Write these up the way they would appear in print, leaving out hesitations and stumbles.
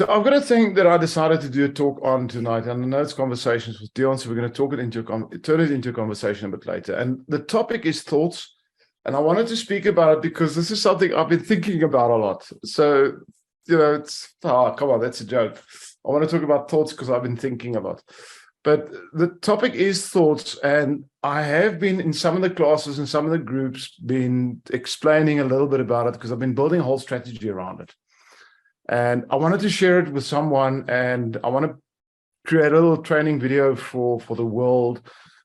So I've got a thing that I decided to do a talk on tonight, and I know it's conversations with Dion, so we're going to turn it into a conversation a bit later. And the topic is thoughts, and I wanted to speak about it because this is something I've been thinking about a lot. So, come on, that's a joke. I want to talk about thoughts because I've been thinking a lot. But the topic is thoughts, and I have been in some of the classes and some of the groups been explaining a little bit about it because I've been building a whole strategy around it. And I wanted to share it with someone, and I want to create a little training video for the world.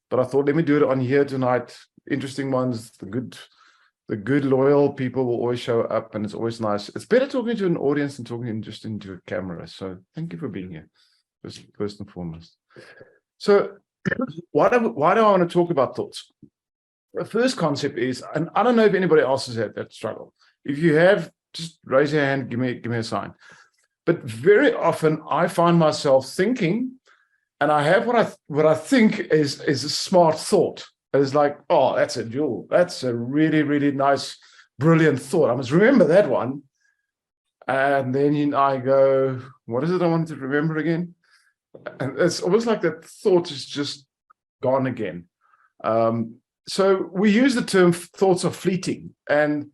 But I thought, let me do it on here tonight. Interesting ones, the good loyal people will always show up, and it's always nice. It's better talking to an audience than talking just into a camera. So thank you for being here, first and foremost. So why do I want to talk about thoughts? The first concept is, and I don't know if anybody else has had that struggle. If you have, just raise your hand, give me a sign. But very often I find myself thinking, and I have what I think is a smart thought. It's like, oh, that's a jewel. That's a really, really nice, brilliant thought. I must remember that one. And then I go, what is it I wanted to remember again? And it's almost like that thought is just gone again. So we use the term thoughts are fleeting, and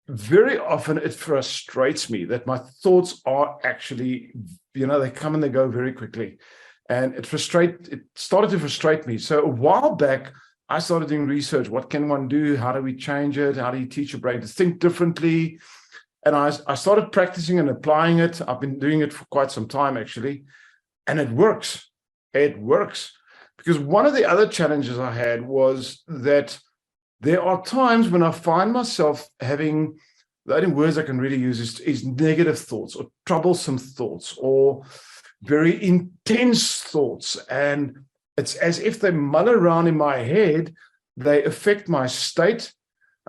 very often it frustrates me that my thoughts are actually, they come and they go very quickly. And it started to frustrate me. So a while back, I started doing research. What can one do? How do we change it? How do you teach your brain to think differently? And I started practicing and applying it. I've been doing it for quite some time, actually. And it works. It works. Because one of the other challenges I had was that there are times when I find myself having, the only words I can really use is negative thoughts or troublesome thoughts or very intense thoughts. And it's as if they mull around in my head. They affect my state.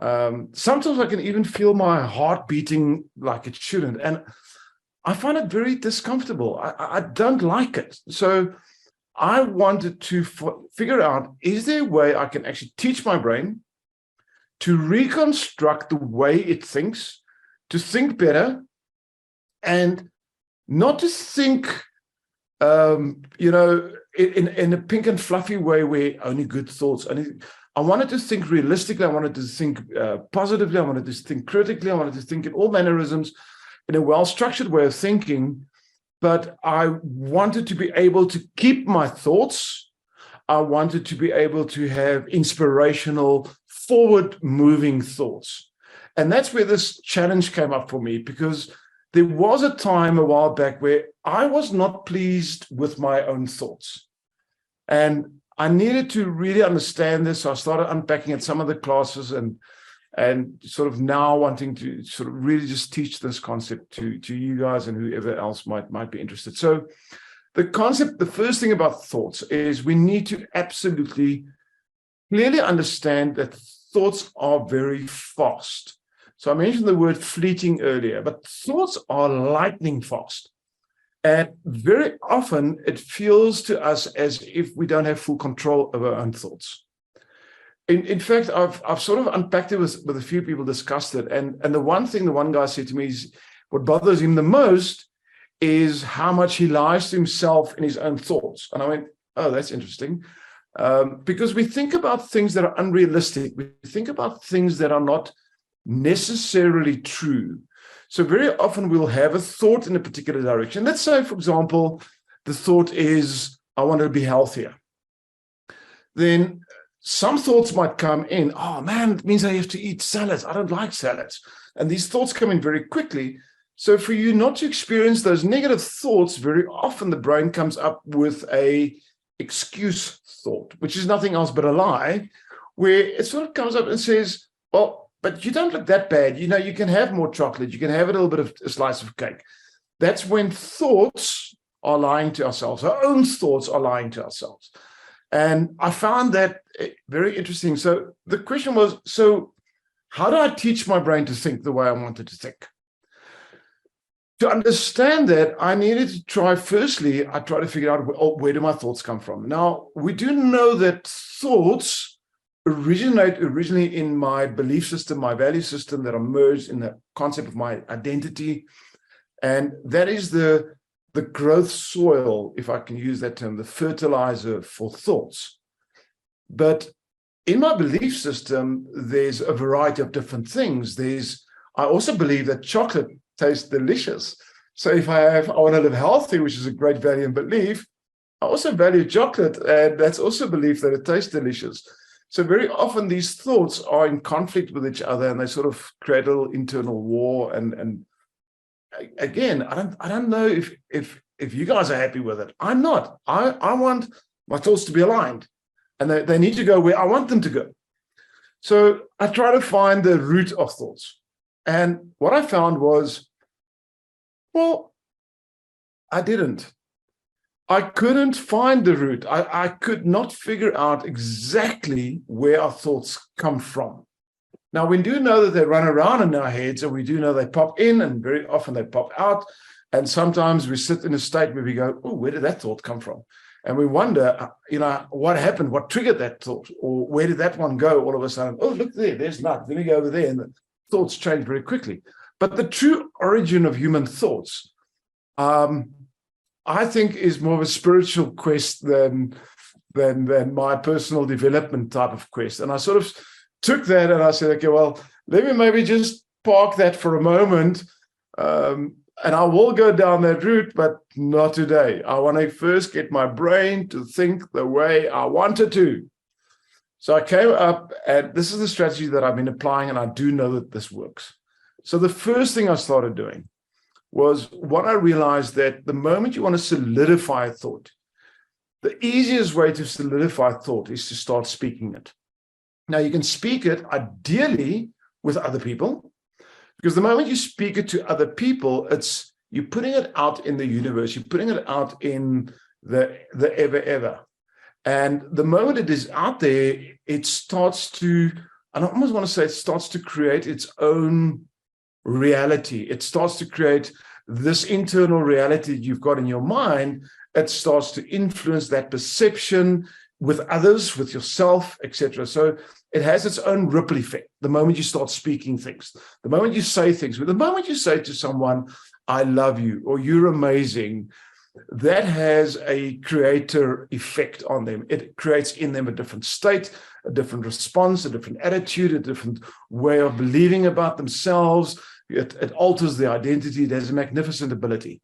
Sometimes I can even feel my heart beating like it shouldn't. And I find it very discomfortable. I don't like it. So I wanted to figure out, is there a way I can actually teach my brain to reconstruct the way it thinks, to think better, and not to think, in a pink and fluffy way where only good thoughts. And I wanted to think realistically. I wanted to think positively. I wanted to think critically. I wanted to think in all mannerisms, in a well-structured way of thinking. But I wanted to be able to keep my thoughts. I wanted to be able to have inspirational, forward-moving thoughts. And that's where this challenge came up for me, because there was a time a while back where I was not pleased with my own thoughts. And I needed to really understand this. So I started unpacking at some of the classes and sort of now wanting to sort of really just teach this concept to you guys and whoever else might be interested. So the first thing about thoughts is we need to absolutely clearly understand that thoughts are very fast. So I mentioned the word fleeting earlier, but thoughts are lightning fast. And very often it feels to us as if we don't have full control of our own thoughts. In fact, I've sort of unpacked it with a few people, discussed it. And the one guy said to me is what bothers him the most is how much he lies to himself in his own thoughts. And I went, oh, that's interesting. Because we think about things that are unrealistic. We think about things that are not necessarily true. So very often we'll have a thought in a particular direction. Let's say, for example, the thought is, I want to be healthier. Then some thoughts might come in, oh man, it means I have to eat salads. I don't like salads. And these thoughts come in very quickly. So for you not to experience those negative thoughts, very often the brain comes up with a excuse thought, which is nothing else but a lie, where it sort of comes up and says, well, but you don't look that bad. You can have more chocolate. You can have a little bit of a slice of cake. That's when thoughts are lying to ourselves. Our own thoughts are lying to ourselves. And I found that very interesting. So the question was, so how do I teach my brain to think the way I wanted to think? To understand that, I needed to try to figure out where do my thoughts come from. Now, we do know that thoughts originally in my belief system, my value system that are merged in the concept of my identity. And that is the growth soil, if I can use that term, the fertilizer for thoughts. But in my belief system, there's a variety of different things. I also believe that chocolate tastes delicious. So if I want to live healthy, which is a great value and belief, I also value chocolate, and that's also a belief that it tastes delicious. So very often these thoughts are in conflict with each other, and they sort of create a little internal war. And again, I don't know if you guys are happy with it. I'm not. I want my thoughts to be aligned, and they need to go where I want them to go. So I try to find the root of thoughts. And what I found was, well, I didn't. I couldn't find the root. I could not figure out exactly where our thoughts come from. Now, we do know that they run around in our heads, and we do know they pop in, and very often they pop out. And sometimes we sit in a state where we go, oh, where did that thought come from? And we wonder, what happened? What triggered that thought? Or where did that one go all of a sudden? Oh, look there, there's nothing. Let me go over there. And the thoughts change very quickly. But the true origin of human thoughts, I think, is more of a spiritual quest than my personal development type of quest. And I sort of took that and I said, okay, well, let me maybe just park that for a moment. And I will go down that route, but not today. I want to first get my brain to think the way I want it to. So I came up, and this is the strategy that I've been applying, and I do know that this works. So the first thing I started doing was what I realized, that the moment you want to solidify a thought, the easiest way to solidify thought is to start speaking it. Now, you can speak it ideally with other people, because the moment you speak it to other people, you're putting it out in the universe, you're putting it out in the ever. And the moment it is out there, it starts to, and I almost want to say, it starts to create its own reality. It starts to create this internal reality you've got in your mind. It starts to influence that perception with others, with yourself, etc. So it has its own ripple effect. The moment you start speaking things, the moment you say things, the moment you say to someone, I love you, or you're amazing, that has a creator effect on them. It creates in them a different state, a different response, a different attitude, a different way of believing about themselves. It alters their identity. It has a magnificent ability.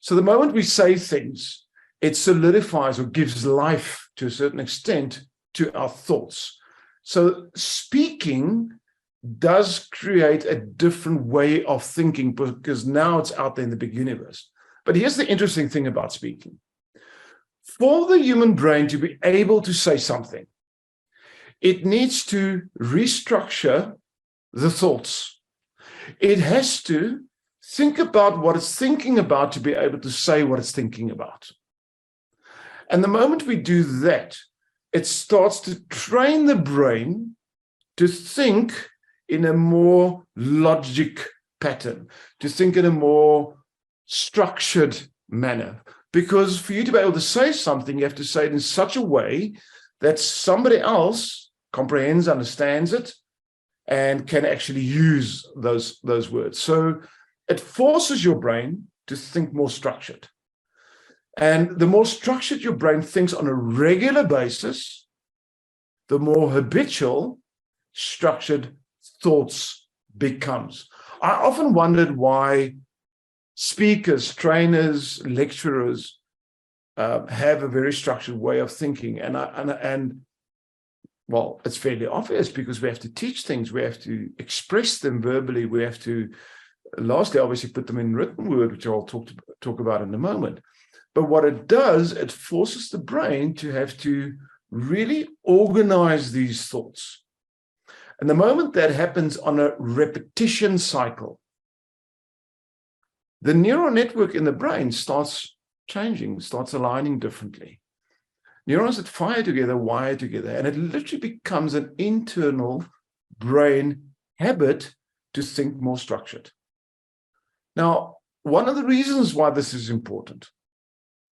So the moment we say things, it solidifies or gives life to a certain extent to our thoughts. So speaking does create a different way of thinking, because now it's out there in the big universe. But here's the interesting thing about speaking. For the human brain to be able to say something, it needs to restructure the thoughts. It has to think about what it's thinking about to be able to say what it's thinking about. And the moment we do that, it starts to train the brain to think in a more logic pattern, to think in a more structured manner. Because for you to be able to say something, you have to say it in such a way that somebody else comprehends, understands it, and can actually use those words. So it forces your brain to think more structured. And the more structured your brain thinks on a regular basis, the more habitual structured thoughts becomes. I often wondered why speakers, trainers, lecturers have a very structured way of thinking. And well, it's fairly obvious, because we have to teach things, we have to express them verbally, we have to, lastly, obviously put them in written word, which I'll talk about in a moment. But what it does, it forces the brain to have to really organize these thoughts. And the moment that happens on a repetition cycle, the neural network in the brain starts changing, starts aligning differently. Neurons that fire together, wire together, and it literally becomes an internal brain habit to think more structured. Now, one of the reasons why this is important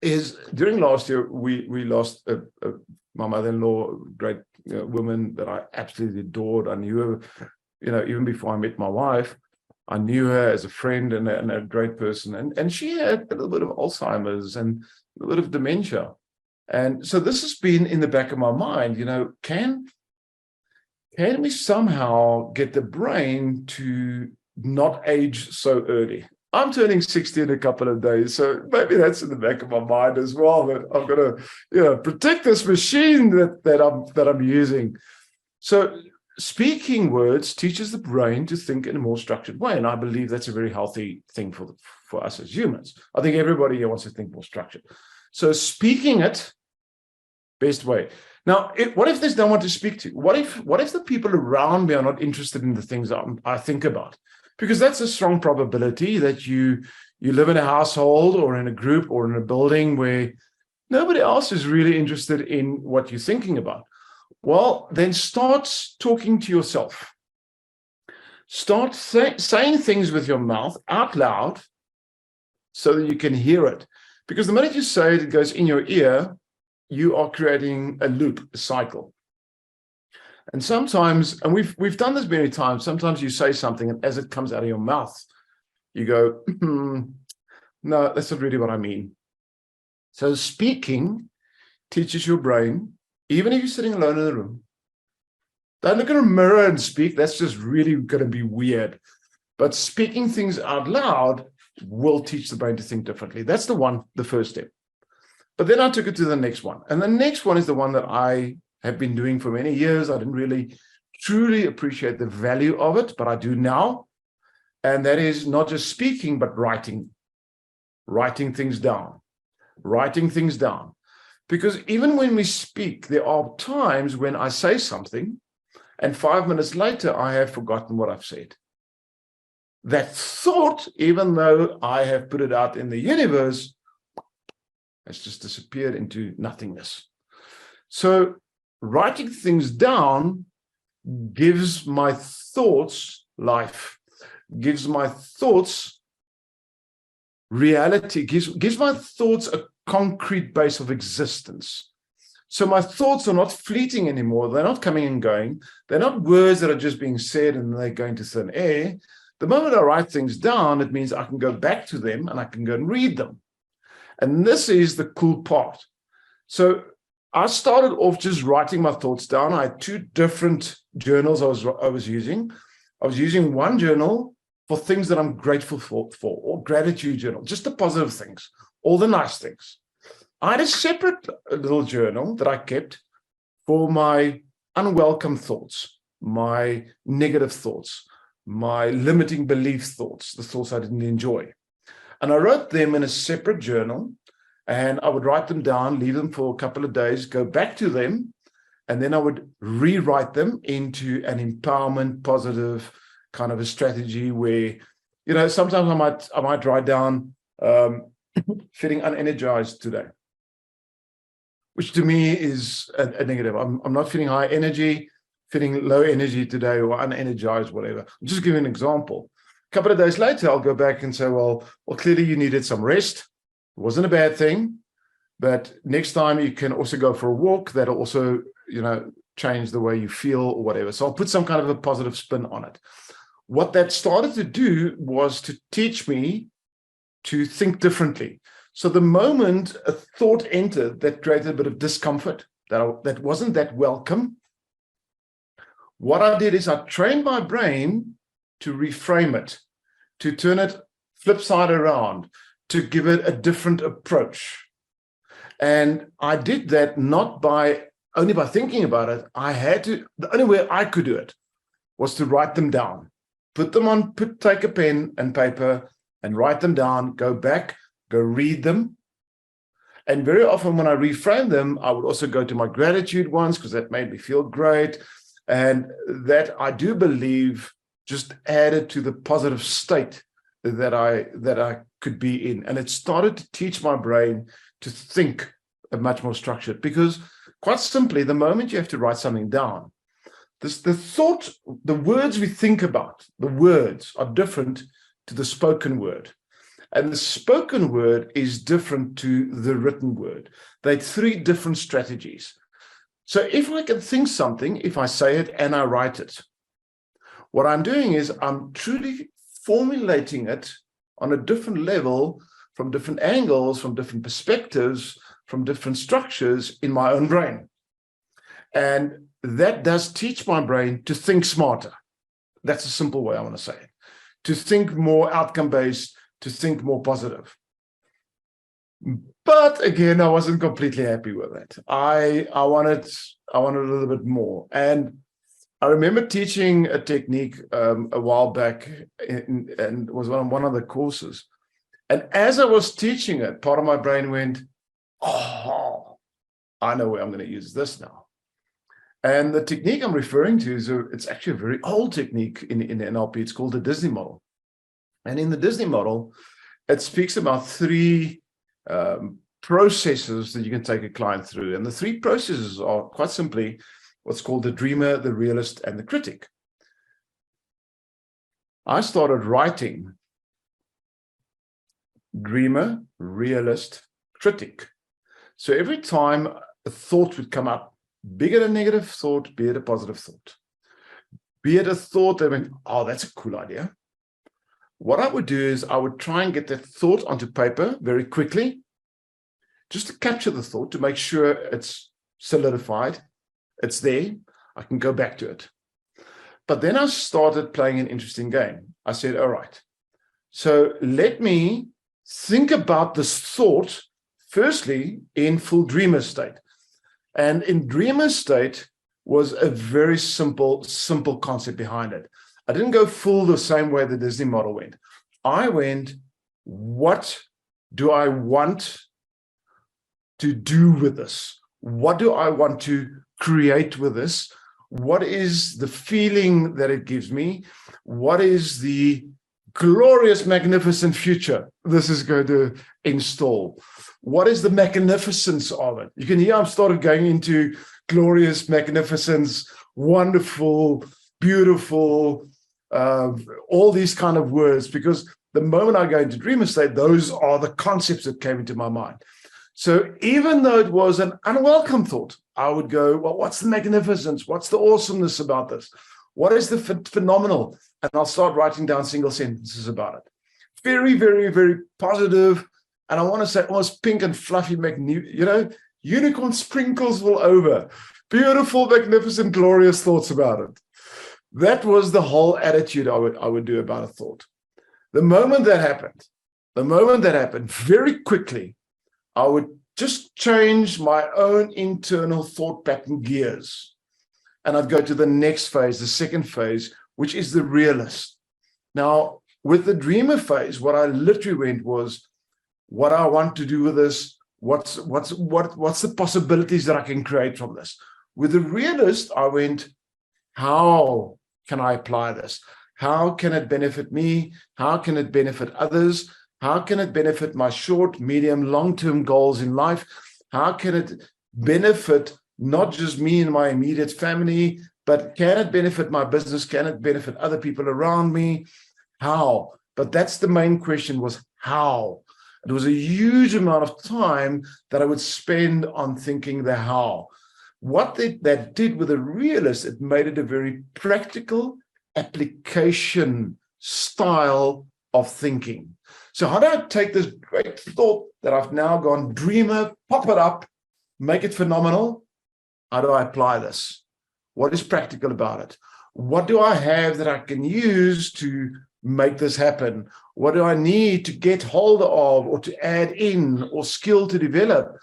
is during last year, we lost my mother-in-law, great woman that I absolutely adored. I knew her, even before I met my wife. I knew her as a friend and a great person. And she had a little bit of Alzheimer's and a little bit of dementia. And so this has been in the back of my mind, can we somehow get the brain to not age so early? I'm turning 60 in a couple of days, so maybe that's in the back of my mind as well, that I'm going to, protect this machine that I'm using. So speaking words teaches the brain to think in a more structured way, and I believe that's a very healthy thing for us as humans. I think everybody here wants to think more structured. So speaking it, best way. Now, what if there's no one to speak to? What if the people around me are not interested in the things I think about? Because that's a strong probability that you live in a household or in a group or in a building where nobody else is really interested in what you're thinking about. Well, then start talking to yourself. Start saying things with your mouth out loud so that you can hear it. Because the minute you say it, it goes in your ear, you are creating a loop, a cycle. And sometimes, and we've done this many times, sometimes you say something and as it comes out of your mouth, you go, no, that's not really what I mean. So speaking teaches your brain, even if you're sitting alone in the room, don't look in a mirror and speak. That's just really going to be weird. But speaking things out loud will teach the brain to think differently. That's the first step. But then I took it to the next one. And the next one is the one that I have been doing for many years. I didn't really truly appreciate the value of it, but I do now. And that is not just speaking, but writing things down. Because even when we speak, there are times when I say something and 5 minutes later, I have forgotten what I've said. That thought, even though I have put it out in the universe, has just disappeared into nothingness. So writing things down gives my thoughts life, gives my thoughts reality, gives my thoughts a concrete base of existence. So my thoughts are not fleeting anymore. They're not coming and going. They're not words that are just being said and they're going to thin air. The moment I write things down, it means I can go back to them and I can go and read them. And this is the cool part. So I started off just writing my thoughts down. I had two different journals I was using. I was using one journal for things that I'm grateful for, or gratitude journal, just the positive things, all the nice things. I had a separate little journal that I kept for my unwelcome thoughts, my negative thoughts, my limiting belief thoughts, the thoughts I didn't enjoy. And I wrote them in a separate journal, and I would write them down, leave them for a couple of days, go back to them, and then I would rewrite them into an empowerment, positive kind of a strategy where, sometimes I might write down feeling unenergized today, which to me is a negative. I'm not feeling high energy, feeling low energy today, or unenergized, whatever. I'm just giving an example. A couple of days later, I'll go back and say, well, clearly you needed some rest. It wasn't a bad thing, but next time you can also go for a walk. That'll also, change the way you feel or whatever. So I'll put some kind of a positive spin on it. What that started to do was to teach me to think differently. So the moment a thought entered that created a bit of discomfort, that wasn't that welcome, what I did is I trained my brain to reframe it, to turn it flip side around, to give it a different approach. And I did that not only by thinking about it. The only way I could do it was to write them down, take a pen and paper and write them down, go back, go read them. And very often when I reframe them, I would also go to my gratitude ones because that made me feel great. And that I do believe just added to the positive state that I could be in. And it started to teach my brain to think much more structured, because quite simply, the moment you have to write something down, the words we think about, the words are different to the spoken word. And the spoken word is different to the written word. They're three different strategies. So if I can think something, if I say it and I write it, what I'm doing is I'm truly formulating it on a different level, from different angles, from different perspectives, from different structures in my own brain. And that does teach my brain to think smarter. That's a simple way I want to say it. To think more outcome-based, to think more positive. But again, I wasn't completely happy with it. I wanted a little bit more. And I remember teaching a technique a while back, and was on one of the courses. And as I was teaching it, part of my brain went, oh, I know where I'm going to use this now. And the technique I'm referring to is it's actually a very old technique in NLP. It's called the Disney model. And in the Disney model, it speaks about three processes that you can take a client through. And the three processes are quite simply what's called the dreamer, the realist, and the critic. I started writing dreamer, realist, critic. So every time a thought would come up, be it a negative thought, be it a positive thought, be it a thought that went, oh, that's a cool idea. What I would do is I would try and get that thought onto paper very quickly, just to capture the thought, to make sure it's solidified, it's there, I can go back to it. But then I started playing an interesting game. I said, all right, so let me think about this thought, firstly, in full dreamer state. And in dreamer state was a very simple concept behind it. I didn't go full the same way the Disney model went. I went, what do I want to do with this? What do I want to create with this? What is the feeling that it gives me? What is the glorious, magnificent future this is going to install? What is the magnificence of it? You can hear I've started going into glorious, magnificence, wonderful, beautiful, all these kind of words, because the moment I go into dreamer state, those are the concepts that came into my mind. So even though it was an unwelcome thought, I would go, well, what's the magnificence? What's the awesomeness about this? What is the phenomenal? And I'll start writing down single sentences about it. Very, very, very positive. And I want to say almost pink and fluffy, unicorn sprinkles all over. Beautiful, magnificent, glorious thoughts about it. That was the whole attitude I would do about a thought. The moment that happened, very quickly, I would just change my own internal thought pattern gears. And I'd go to the next phase, the second phase, which is the realist. Now, with the dreamer phase, what I literally went was, what I want to do with this, what's the possibilities that I can create from this. With the realist, I went, how can I apply this? How can it benefit me? How can it benefit others? How can it benefit my short, medium, long-term goals in life? How can it benefit not just me and my immediate family, but can it benefit my business? Can it benefit other people around me? How? But that's the main question, was how. It was a huge amount of time that I would spend on thinking the how. What that did with a realist, it made it a very practical application style of thinking. So how do I take this great thought that I've now gone dreamer, pop it up, make it phenomenal? How do I apply this? What is practical about it? What do I have that I can use to make this happen? What do I need to get hold of or to add in or skill to develop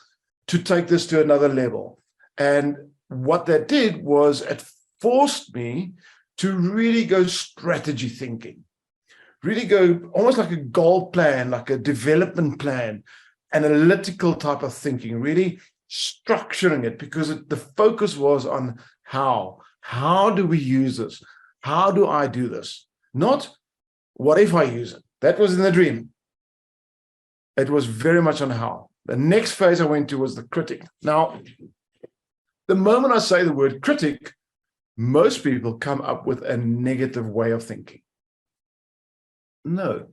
to take this to another level? And what that did was it forced me to really go strategy thinking, really go almost like a goal plan, like a development plan, analytical type of thinking, really structuring it, because the focus was on how. How do we use this? How do I do this? Not what if I use it? That was in the dream. It was very much on how. The next phase I went to was the critic. Now, the moment I say the word critic, most people come up with a negative way of thinking. No,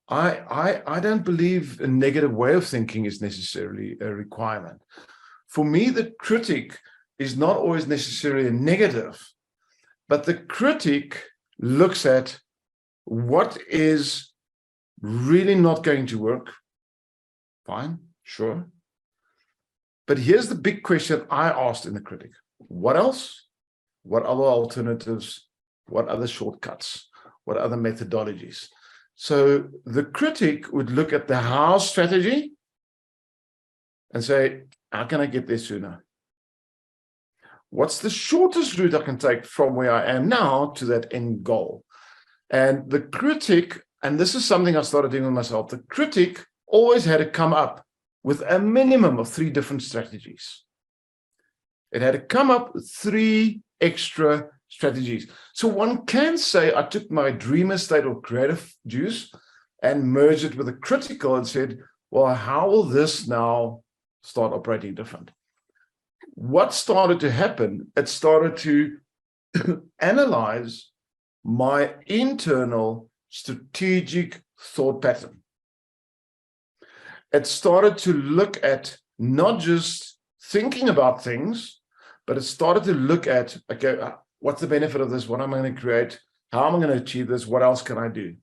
I don't believe a negative way of thinking is necessarily a requirement. For me, the critic is not always necessarily a negative, but the critic looks at, what is really not going to work. Fine, sure. But here's the big question I asked in the Critic. What else? What other alternatives? What other shortcuts? What other methodologies? So the Critic would look at the how strategy and say, how can I get there sooner? What's the shortest route I can take from where I am now to that end goal? And the Critic, and this is something I started doing with myself, the Critic always had to come up with a minimum of 3 different strategies. It had to come up with 3 extra strategies. So one can say I took my dreamer state or creative juice and merged it with a critical and said, well, how will this now start operating different? What started to happen? It started to analyze my internal strategic thought pattern. It started to look at not just thinking about things, but it started to look at, okay, what's the benefit of this? What am I going to create? How am I going to achieve this? What else can I do?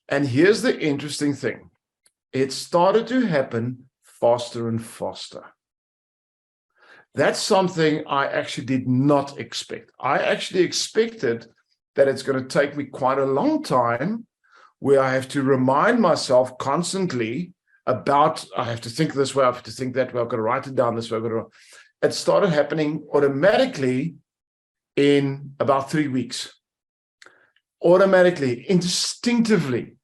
And here's the interesting thing. It started to happen faster and faster. That's something I actually did not expect. I actually expected that it's going to take me quite a long time where I have to remind myself constantly about, I have to think this way, I have to think that way, I've got to write it down this way. It started happening automatically in about 3 weeks. Automatically, instinctively.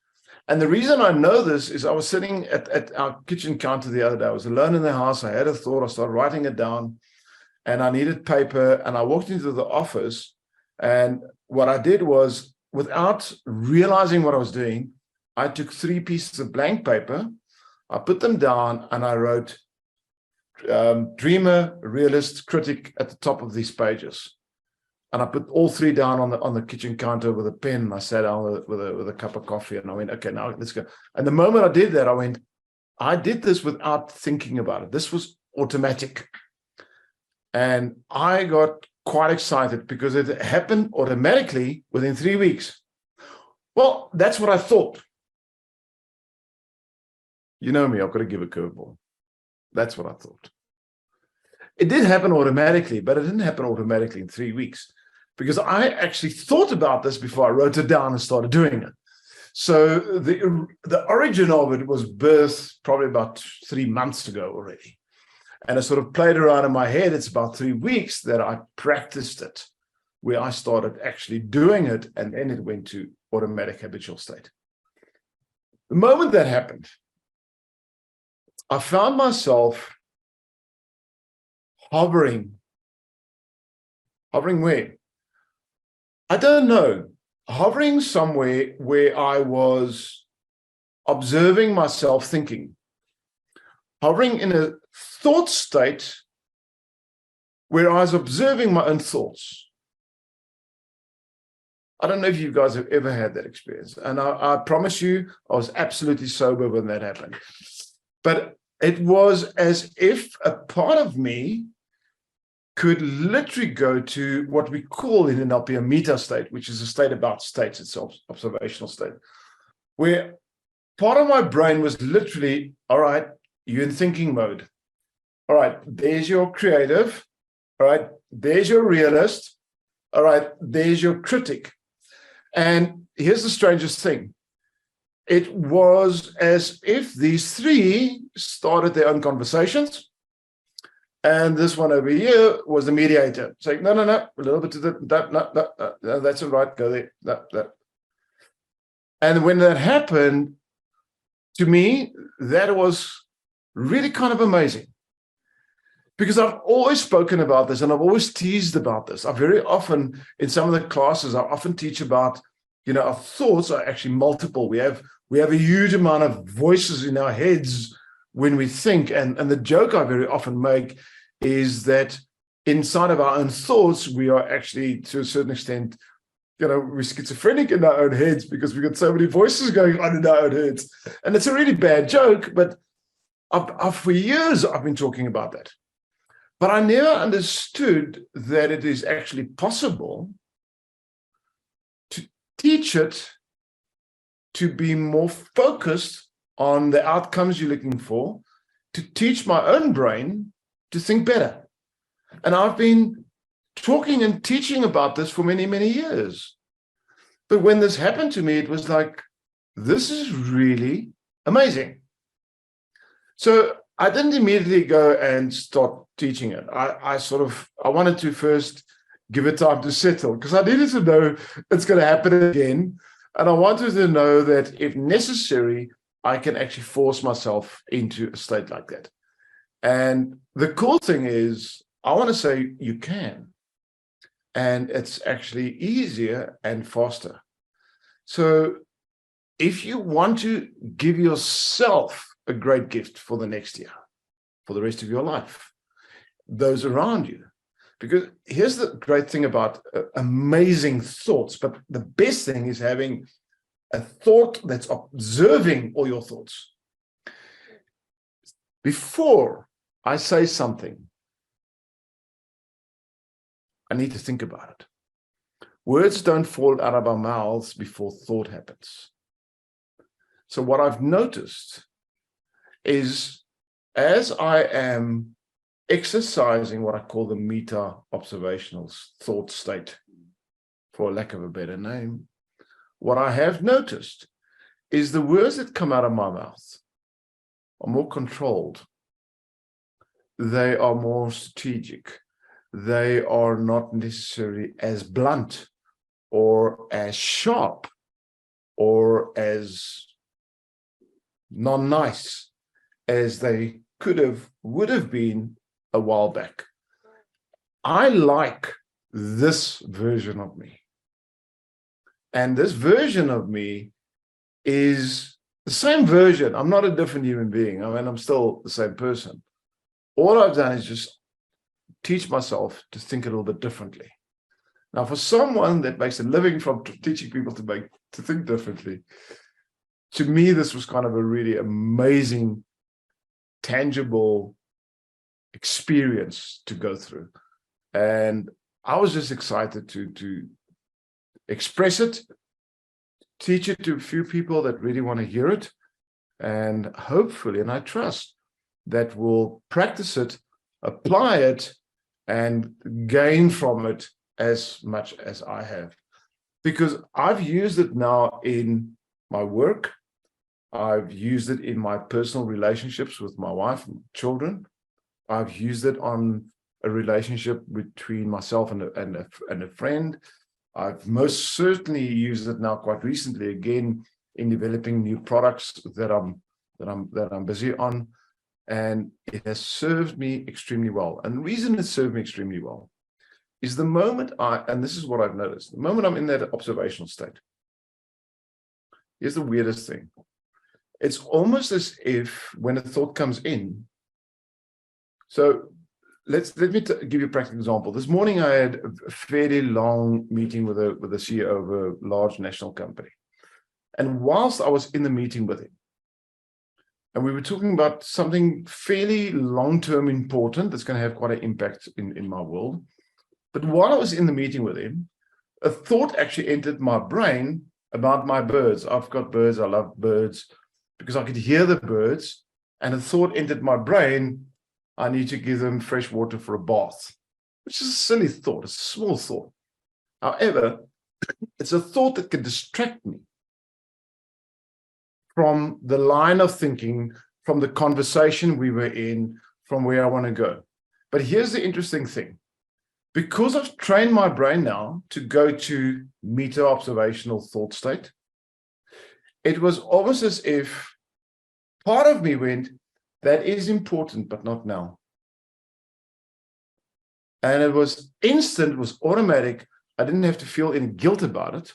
And the reason I know this is I was sitting at our kitchen counter the other day. I was alone in the house. I had a thought. I started writing it down and I needed paper. And I walked into the office. And what I did was, without realizing what I was doing, I took 3 pieces of blank paper. I put them down and I wrote dreamer, realist, critic at the top of these pages. And I put all 3 down on the kitchen counter with a pen. And I sat down with a cup of coffee and I went, okay, now let's go. And the moment I did that, I went, I did this without thinking about it. This was automatic. And I got quite excited because it happened automatically within 3 weeks. Well, that's what I thought. You know me, I've got to give a curveball. That's what I thought. It did happen automatically, but it didn't happen automatically in 3 weeks because I actually thought about this before I wrote it down and started doing it. So the origin of it was birthed probably about 3 months ago already. And I sort of played around in my head. It's about 3 weeks that I practiced it, where I started actually doing it, and then it went to automatic habitual state. The moment that happened, I found myself hovering where? I don't know. Hovering somewhere where I was observing myself thinking. Hovering in a thought state where I was observing my own thoughts. I don't know if you guys have ever had that experience. And I promise you, I was absolutely sober when that happened. But it was as if a part of me could literally go to what we call in NLP a meta state, which is a state about states itself, observational state, where part of my brain was literally, all right, you're in thinking mode. All right, there's your creative. All right, there's your realist. All right, there's your critic. And here's the strangest thing. It was as if these 3 started their own conversations. And this one over here was the mediator saying, no, a little bit to that, that's all right, go there, that. And when that happened, to me, that was really kind of amazing. Because I've always spoken about this and I've always teased about this. I very often, in some of the classes, I often teach about, our thoughts are actually multiple. We have a huge amount of voices in our heads when we think. And the joke I very often make is that inside of our own thoughts, we are actually, to a certain extent, we're schizophrenic in our own heads because we've got so many voices going on in our own heads. And it's a really bad joke, but for years I've been talking about that. But I never understood that it is actually possible to teach it to be more focused on the outcomes you're looking for, to teach my own brain to think better. And I've been talking and teaching about this for many, many years. But when this happened to me, it was like, this is really amazing. So I didn't immediately go and start teaching it. I wanted to first give it time to settle, because I needed to know it's going to happen again. And I wanted to know that if necessary, I can actually force myself into a state like that. And the cool thing is, I want to say you can. And it's actually easier and faster. So if you want to give yourself a great gift for the next year, for the rest of your life, those around you, because here's the great thing about amazing thoughts, but the best thing is having a thought that's observing all your thoughts. Before I say something, I need to think about it. Words don't fall out of our mouths before thought happens. So what I've noticed is, as I am exercising what I call the meta-observational thought state, for lack of a better name, what I have noticed is the words that come out of my mouth are more controlled. They are more strategic. They are not necessarily as blunt or as sharp or as non-nice as they would have been a while back. I like this version of me. And this version of me is the same version. I'm not a different human being. I mean, I'm still the same person. All I've done is just teach myself to think a little bit differently. Now, for someone that makes a living from teaching people to think differently, to me, this was kind of a really amazing, tangible experience to go through. And I was just excited to express it, teach it to a few people that really want to hear it, and hopefully, and I trust, that will practice it, apply it, and gain from it as much as I have. Because I've used it now in my work. I've used it in my personal relationships with my wife and children. I've used it on a relationship between myself and a friend. I've most certainly used it now quite recently again in developing new products that I'm busy on, and it has served me extremely well. And the reason it served me extremely well is the moment and this is what I've noticed, the moment I'm in that observational state, here's the weirdest thing. It's almost as if when a thought comes in, so let me give you a practical example. This morning I had a fairly long meeting with the CEO of a large national company. And whilst I was in the meeting with him, and we were talking about something fairly long-term important that's going to have quite an impact in my world. But while I was in the meeting with him, a thought actually entered my brain about my birds. I've got birds, I love birds, because I could hear the birds, and a thought entered my brain, I need to give them fresh water for a bath, which is a silly thought, it's a small thought. However, it's a thought that can distract me from the line of thinking, from the conversation we were in, from where I want to go. But here's the interesting thing. Because I've trained my brain now to go to meta-observational thought state, it was almost as if part of me went, that is important, but not now. And it was instant, it was automatic. I didn't have to feel any guilt about it.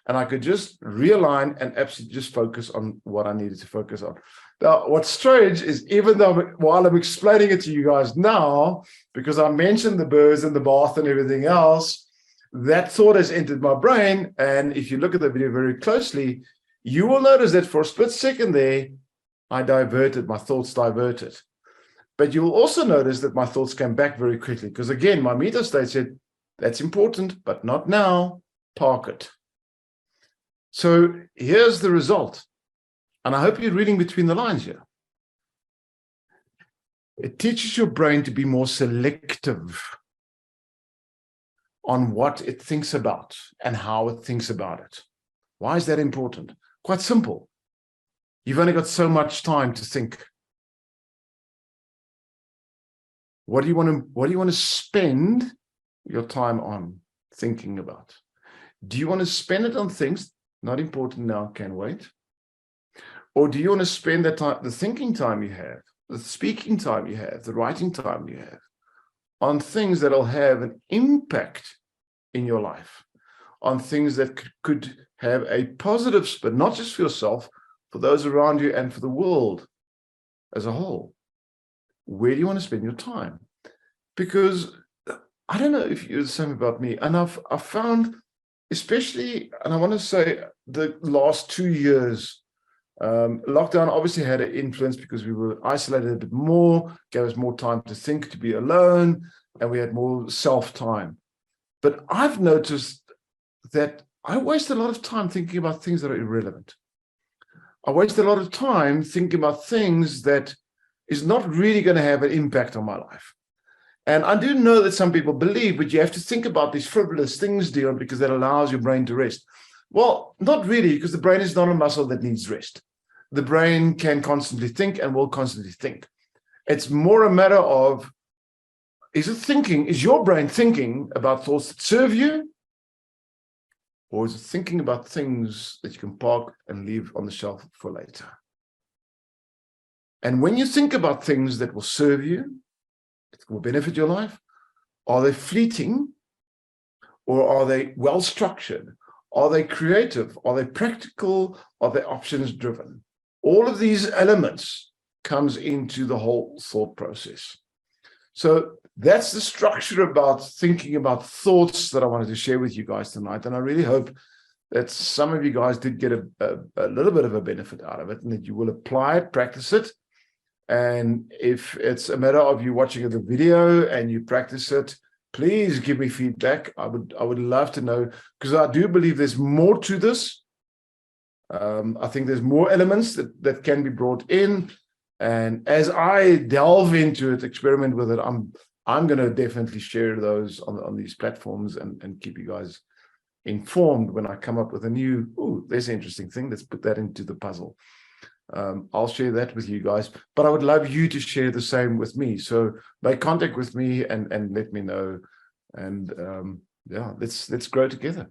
And I could just realign and absolutely just focus on what I needed to focus on. Now, what's strange is, even though while I'm explaining it to you guys now, because I mentioned the birds and the bath and everything else, that thought has entered my brain. And if you look at the video very closely, you will notice that for a split second there, I diverted, my thoughts diverted. But you will also notice that my thoughts came back very quickly, because again, my meta state said, that's important, but not now, park it. So here's the result. And I hope you're reading between the lines here. It teaches your brain to be more selective on what it thinks about and how it thinks about it. Why is that important? Quite simple. You've only got so much time to think. What do you want to spend your time on thinking about? Do you want to spend it on things not important now, can wait? Or do you want to spend that time, the thinking time you have, the speaking time you have, the writing time you have, on things that'll have an impact in your life, on things that could have a positive spin, not just for yourself, for those around you and for the world as a whole? Where do you want to spend your time? Because I don't know if you're the same about me, and I've found, especially, and I want to say the last 2 years, lockdown obviously had an influence because we were isolated a bit more, gave us more time to think, to be alone, and we had more self-time. But I've noticed that I waste a lot of time thinking about things that are irrelevant. I waste a lot of time thinking about things that is not really going to have an impact on my life. And I do know that some people believe, but you have to think about these frivolous things, Dion, because that allows your brain to rest. Well, not really, because the brain is not a muscle that needs rest. The brain can constantly think and will constantly think. It's more a matter of, is your brain thinking about thoughts that serve you? Or is it thinking about things that you can park and leave on the shelf for later? And when you think about things that will serve you, it will benefit your life, are they fleeting, or are they well structured? Are they creative? Are they practical? Are they options driven? All of these elements comes into the whole thought process. So that's the structure about thinking about thoughts that I wanted to share with you guys tonight. And I really hope that some of you guys did get a little bit of a benefit out of it, and that you will apply it, practice it. And if it's a matter of you watching the video and you practice it, please give me feedback. I would love to know, because I do believe there's more to this. I think there's more elements that can be brought in. And as I delve into it, experiment with it, I'm going to definitely share those on these platforms and keep you guys informed when I come up with a new, there's an interesting thing. Let's put that into the puzzle. I'll share that with you guys, but I would love you to share the same with me. So make contact with me and let me know. And yeah, let's grow together.